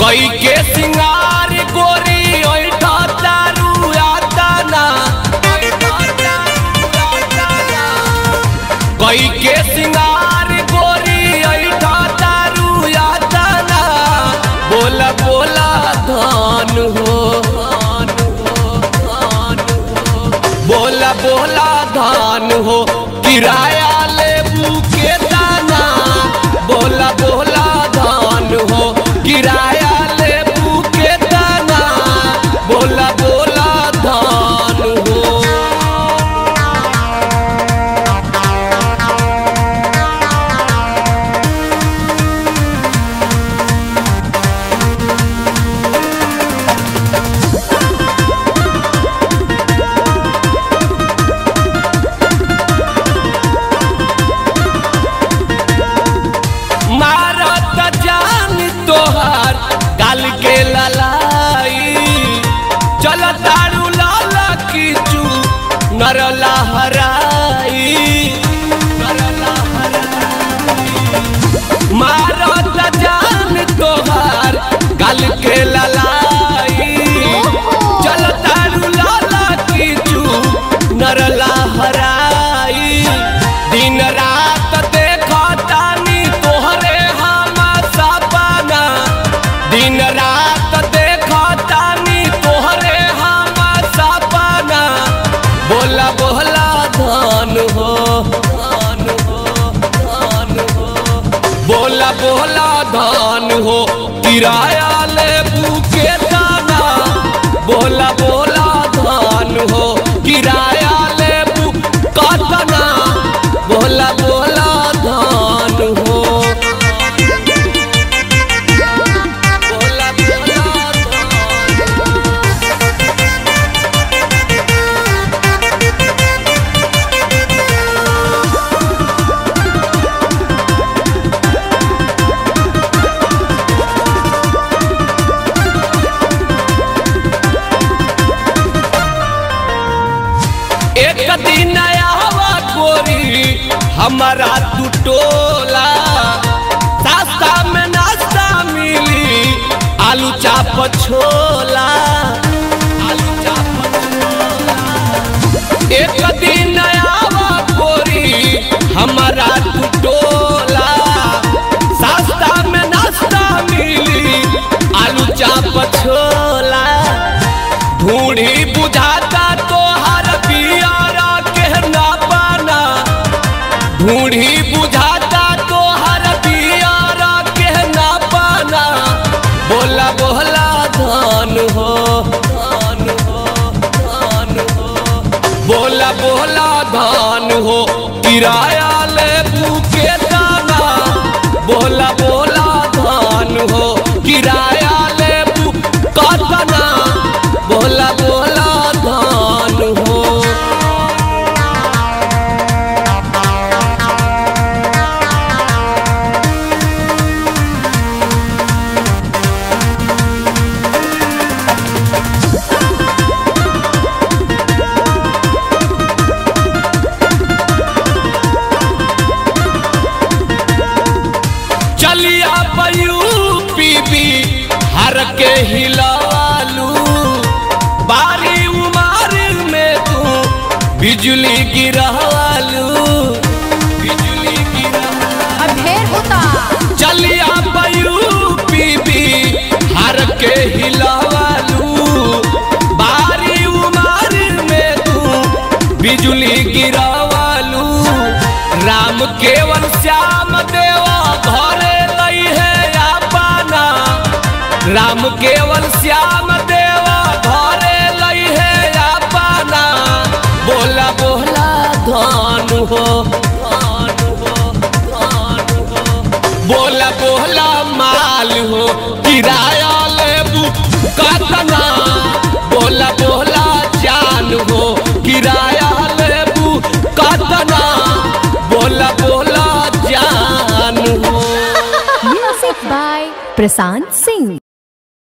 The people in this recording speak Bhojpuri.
कोई के सिंगार गोरी ओइठा तारू आताना, कोई के सिंगार गोरी ओइठा तारू आताना। बोला बोला धान हो, बोला बोला धान हो, किराया लेबू के दाना। बोला बोला धान हो, किराया लेबू के दाना। बोला बोला धान हो। मारत जान तोहार गाल के ललाई, चल तारू लाला कीचू नरला हराई, नरला हराई। मारत जान तोहार गाल के ललाई, चल तारू लाला कीचू नरला हराई। दिन रात देखा तानी तोहरे हम सपना, दिन रात देखा तानी तोहरे हम सपना। बोला बोला धान हो, धान हो, धान हो। बोला बोला धान हो, किराया लेबू के दाना। बोला बोला धान हो, किराया लेबू का दाना। बोला बोला धान हो, बोला बोला धान हो। एक दिन आवा गोरी हमारा तू टोला, सस्ता में नाश्ता मिली आलू चाप छोला, आलू चाप छोला। एक दिन आवा गोरी हमारा तू टोला, सस्ता में नाश्ता मिली आलू चाप छोला। ढूंढी बुझाता तो हर पियारा के ना पाना, ढूंढी बुझाता तो हर पियारा के ना पाना। बोला बोला धान हो, धान हो, धान हो। बोला बोला धान हो, किराया लेबू के दाना। बोला बोला धान हो, किराया लेबू का दाना। बोला बोला धान हो। चलिया यूपी बिहार के हिलालू, बारी उमर में तू बिजली गिरालू, बिजली गिरा ढेर होता। चलिया यूपी बिहार के हिलालू, बारी उमर में तू बिजली गिरालू। राम केवल श्याम देवा घरे लई है अपना, राम केवल श्याम देवा घरे लई है अपना। बोला बोला धान हो, धान हो, धान हो। बोला बोला माल हो, किराया लेबू का दाना। बोला बोला जान हो, किराया by Prasant Singh.